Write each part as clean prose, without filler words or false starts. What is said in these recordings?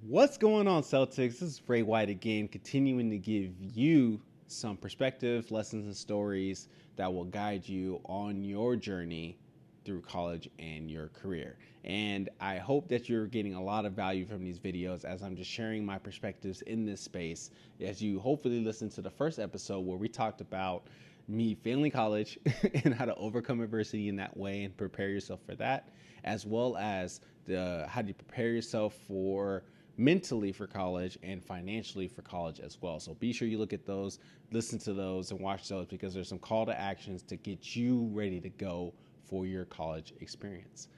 What's going on, Celtics? This is Ray White again, continuing to give you some perspective, lessons, and stories that will guide you on your journey through college and your career. And I hope that you're getting a lot of value from these videos as I'm just sharing my perspectives in this space. As you hopefully listen to the first episode where we talked about me failing college and how to overcome adversity in that way and prepare yourself for that, as well as the how do you prepare yourself for mentally for college and financially for college as well. So be sure you look at those, listen to those, and watch those because there's some call to actions to get you ready to go for your college experience.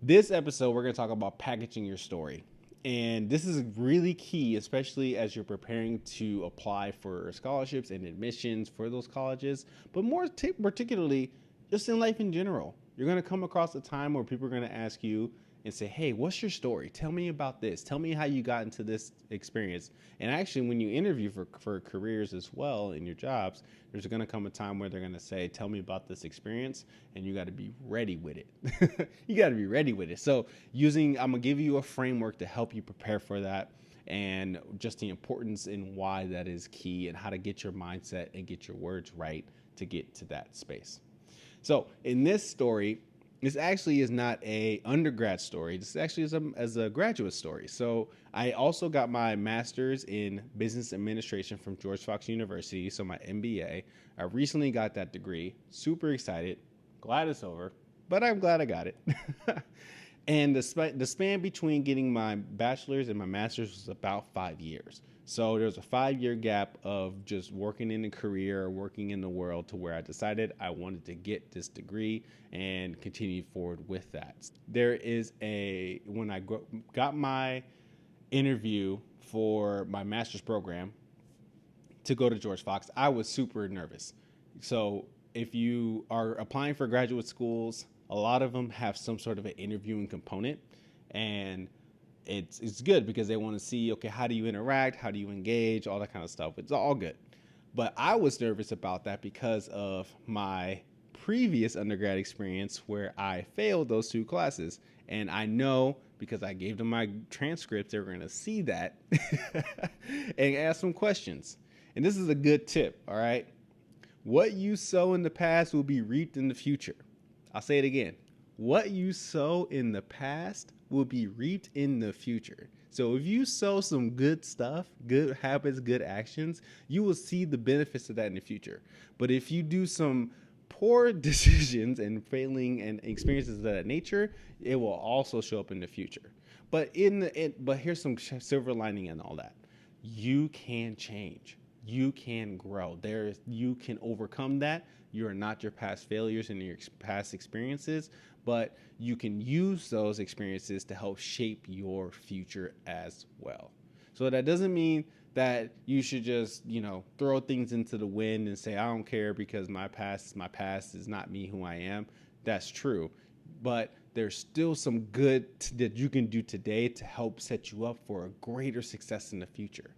This episode, we're going to talk about packaging your story. And this is really key, especially as you're preparing to apply for scholarships and admissions for those colleges, but more particularly just in life in general. You're going to come across a time where people are going to ask you and say, hey, what's your story? Tell me about this. Tell me how you got into this experience. And actually, when you interview for careers as well in your jobs, there's going to come a time where they're going to say, tell me about this experience. And you got to be ready with it. You got to be ready with it. So I'm going to give you a framework to help you prepare for that and just the importance in why that is key and how to get your mindset and get your words right to get to that space. So in this story, this actually is not a undergrad story. This actually is as a graduate story. So I also got my master's in business administration from George Fox University. So my MBA. I recently got that degree. Super excited. Glad it's over, but I'm glad I got it. And the span between getting my bachelor's and my master's was about 5 years. So there was a 5 year gap of just working in a career, working in the world to where I decided I wanted to get this degree and continue forward with that. When I got my interview for my master's program to go to George Fox, I was super nervous. So if you are applying for graduate schools, a lot of them have some sort of an interviewing component, and it's good because they want to see, okay, how do you interact, how do you engage, all that kind of stuff. It's all good. But I was nervous about that because of my previous undergrad experience where I failed those two classes. And I know because I gave them my transcripts, they were going to see that and ask some questions. And this is a good tip, all right? What you sow in the past will be reaped in the future. I'll say it again. What you sow in the past will be reaped in the future. So if you sow some good stuff, good habits, good actions, you will see the benefits of that in the future. But if you do some poor decisions and failing and experiences of that nature, it will also show up in the future. But here's some silver lining in all that. You can change. You can grow. You can overcome that. You are not your past failures and your past experiences, but you can use those experiences to help shape your future as well. So that doesn't mean that you should just, throw things into the wind and say, I don't care because my past is not me who I am. That's true. But there's still some good that you can do today to help set you up for a greater success in the future.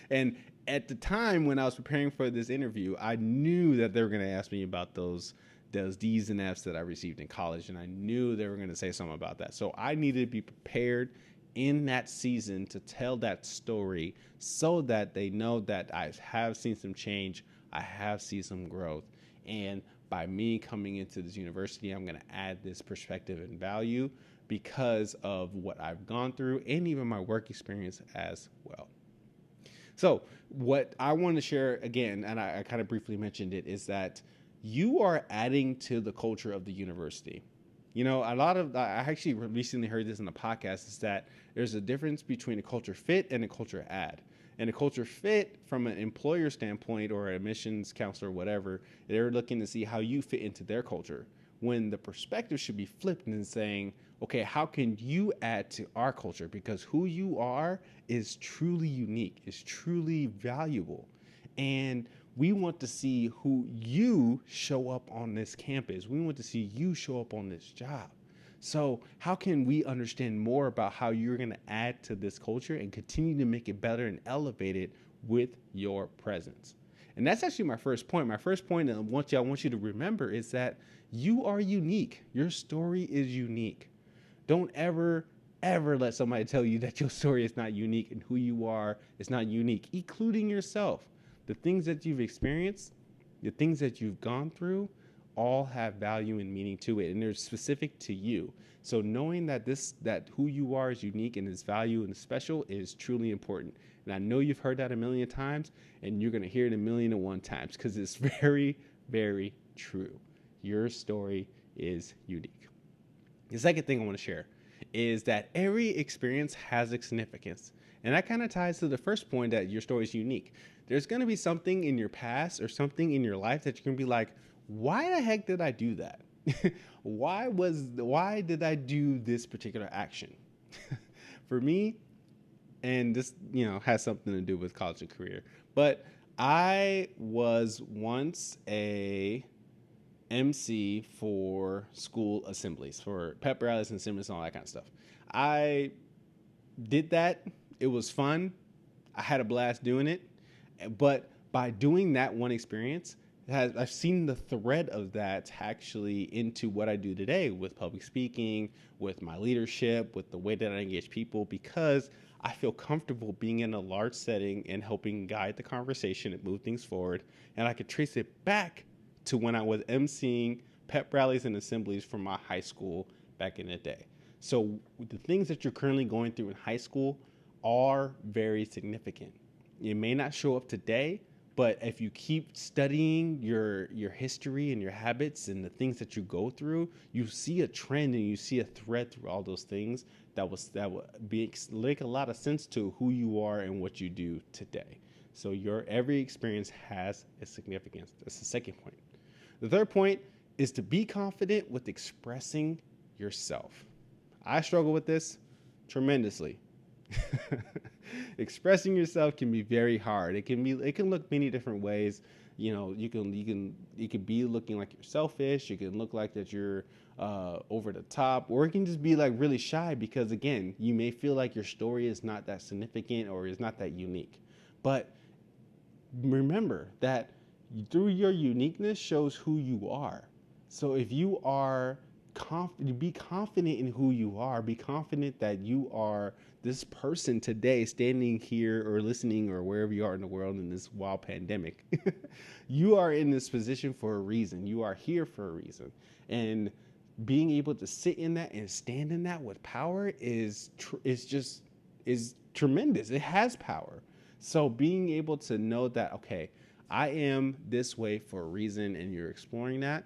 And at the time when I was preparing for this interview, I knew that they were going to ask me about those D's and F's that I received in college, and I knew they were going to say something about that. So I needed to be prepared in that season to tell that story so that they know that I have seen some change, I have seen some growth, and by me coming into this university, I'm going to add this perspective and value because of what I've gone through and even my work experience as well. So what I want to share again, and I kind of briefly mentioned it, is that you are adding to the culture of the university. I actually recently heard this in a podcast, is that there's a difference between a culture fit and a culture add. And a culture fit from an employer standpoint or an admissions counselor, whatever, they're looking to see how you fit into their culture. When the perspective should be flipped and saying, okay, how can you add to our culture? Because who you are is truly unique, is truly valuable. And we want to see who you show up on this campus. We want to see you show up on this job. So how can we understand more about how you're going to add to this culture and continue to make it better and elevate it with your presence? And that's actually my first point. My first point that I want you to remember is that you are unique. Your story is unique. Don't ever ever let somebody tell you that your story is not unique and who you are is not unique, including yourself. The things that you've experienced, the things that you've gone through, all have value and meaning to it, and they're specific to you. So knowing that who you are is unique and is value and special is truly important. And I know you've heard that a million times, and you're gonna hear it a million and one times because it's very, very true. Your story is unique. The second thing I want to share is that every experience has a significance. And that kind of ties to the first point that your story is unique. There's going to be something in your past or something in your life that you're going to be like, why the heck did I do that? Why did I do this particular action? For me, and this, has something to do with college and career, but I was once a MC for school assemblies, for pep rallies and assemblies and all that kind of stuff. I did that. It was fun. I had a blast doing it. But by doing that one experience, I've seen the thread of that actually into what I do today with public speaking, with my leadership, with the way that I engage people, because I feel comfortable being in a large setting and helping guide the conversation and move things forward. And I could trace it back to when I was emceeing pep rallies and assemblies from my high school back in the day. So the things that you're currently going through in high school are very significant. It may not show up today, but if you keep studying your history and your habits and the things that you go through, you see a trend and you see a thread through all those things that will make a lot of sense to who you are and what you do today. So your every experience has a significance. That's the second point. The third point is to be confident with expressing yourself. I struggle with this tremendously. Expressing yourself can be very hard. It can look many different ways. You can be looking like you're selfish. You can look like that you're over the top, or it can just be like really shy because, again, you may feel like your story is not that significant or is not that unique. But remember that through your uniqueness shows who you are. So if you are confident, be confident in who you are. Be confident that you are this person today standing here or listening or wherever you are in the world in this wild pandemic. You are in this position for a reason. You are here for a reason. And being able to sit in that and stand in that with power is tremendous. It has power. So being able to know that, okay, I am this way for a reason, and you're exploring that,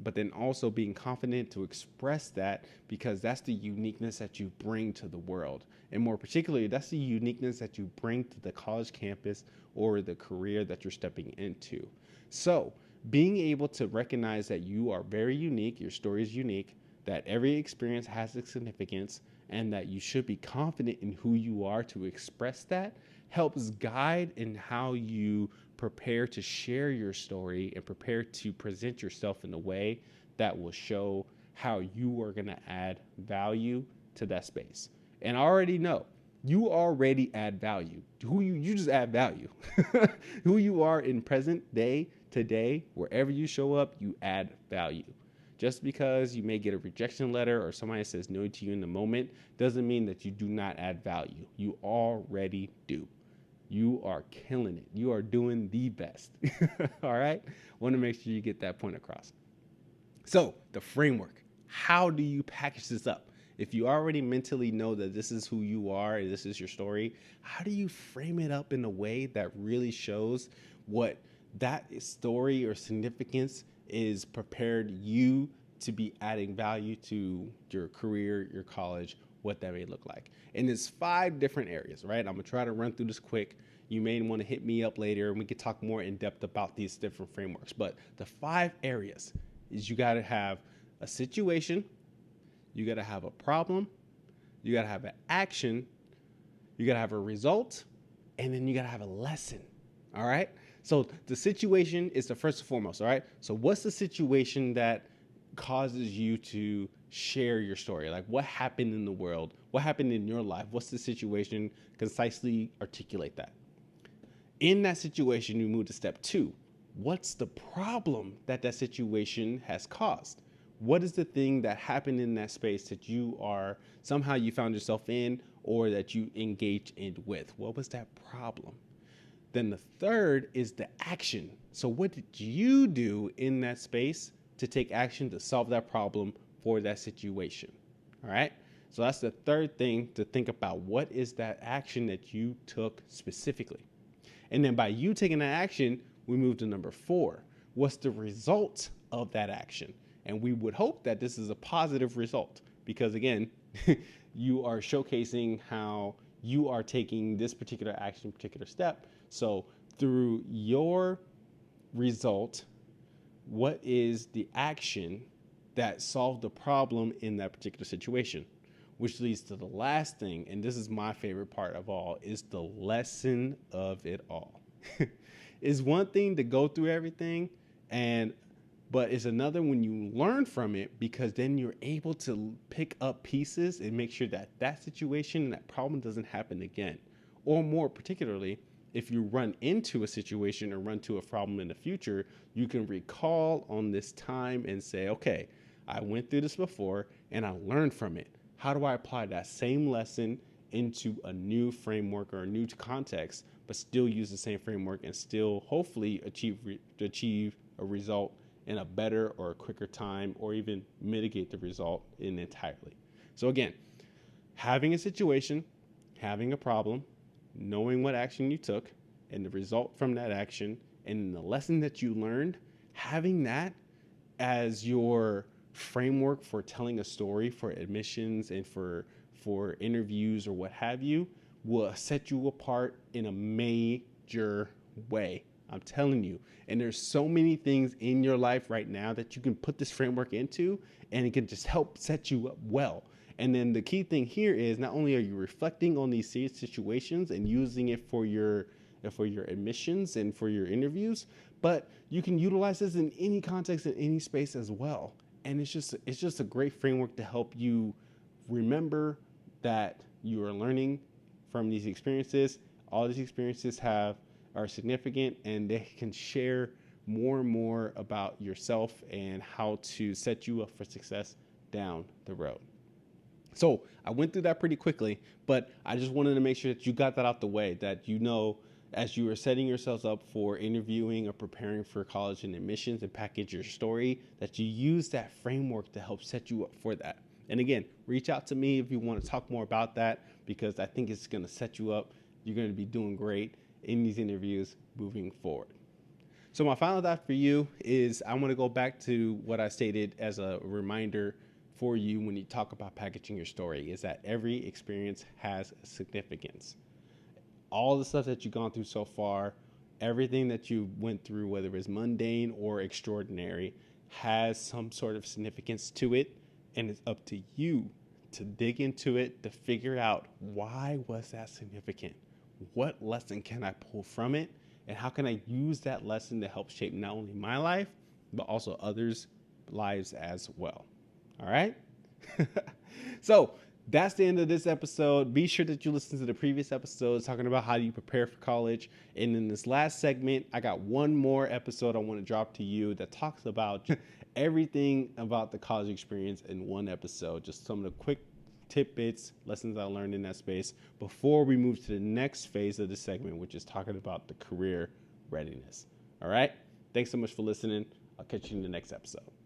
but then also being confident to express that because that's the uniqueness that you bring to the world. And more particularly, that's the uniqueness that you bring to the college campus or the career that you're stepping into. So being able to recognize that you are very unique, your story is unique, that every experience has its significance, and that you should be confident in who you are to express that helps guide in how you prepare to share your story and prepare to present yourself in a way that will show how you are going to add value to that space. And I already know you already add value. You just add value. Who you are in present day, today, wherever you show up, you add value. Just because you may get a rejection letter or somebody says no to you in the moment doesn't mean that you do not add value. You already do. You are killing it. You are doing the best. All right? Want to make sure you get that point across. So, the framework. How do you package this up? If you already mentally know that this is who you are and this is your story, how do you frame it up in a way that really shows what that story or significance is prepared you to be adding value to your career, your college, what that may look like? And there's 5 different areas, right? I'm gonna try to run through this quick. You may want to hit me up later and we could talk more in depth about these different frameworks. But the 5 areas is you gotta have a situation, you gotta have a problem, you gotta have an action, you gotta have a result, and then you gotta have a lesson. All right? So the situation is the first and foremost, all right? So what's the situation that causes you to share your story? Like, what happened in the world? What happened in your life? What's the situation? Concisely articulate that. In that situation, you move to step 2. What's the problem that situation has caused? What is the thing that happened in that space that somehow you found yourself in, or that you engaged in with? What was that problem? Then the third is the action. So what did you do in that space to take action to solve that problem for that situation? All right. So that's the third thing to think about. What is that action that you took specifically? And then by you taking that action, we move to number 4. What's the result of that action? And we would hope that this is a positive result because, again, you are showcasing how you are taking this particular action, particular step. So through your result, what is the action that solved the problem in that particular situation? Which leads to the last thing, and this is my favorite part of all, is the lesson of it all. It's one thing to go through everything, but it's another when you learn from it, because then you're able to pick up pieces and make sure that that situation and that problem doesn't happen again. Or more particularly, if you run into a situation or run to a problem in the future, you can recall on this time and say, okay, I went through this before and I learned from it. How do I apply that same lesson into a new framework or a new context, but still use the same framework and still hopefully achieve a result in a better or a quicker time, or even mitigate the result entirely? So again, having a situation, having a problem, knowing what action you took and the result from that action and the lesson that you learned, having that as your framework for telling a story for admissions and for interviews or what have you, will set you apart in a major way. I'm telling you. And there's so many things in your life right now that you can put this framework into, and it can just help set you up well. And then the key thing here is not only are you reflecting on these situations and using it for your admissions and for your interviews, but you can utilize this in any context, in any space as well. And it's just a great framework to help you remember that you are learning from these experiences. All these experiences are significant, and they can share more and more about yourself and how to set you up for success down the road. So I went through that pretty quickly, but I just wanted to make sure that you got that out the way, that you know, as you are setting yourselves up for interviewing or preparing for college and admissions and package your story, that you use that framework to help set you up for that. And again, reach out to me if you want to talk more about that, because I think it's going to set you up. You're going to be doing great in these interviews moving forward. So my final thought for you is I want to go back to what I stated as a reminder for you when you talk about packaging your story, is that every experience has significance. All the stuff that you've gone through so far, everything that you went through, whether it's mundane or extraordinary, has some sort of significance to it. And it's up to you to dig into it, to figure out, why was that significant? What lesson can I pull from it? And how can I use that lesson to help shape not only my life, but also others' lives as well? All right. So that's the end of this episode. Be sure that you listen to the previous episodes talking about how do you prepare for college. And in this last segment, I got one more episode I want to drop to you that talks about everything about the college experience in one episode. Just some of the quick tidbits, lessons I learned in that space before we move to the next phase of the segment, which is talking about the career readiness. All right. Thanks so much for listening. I'll catch you in the next episode.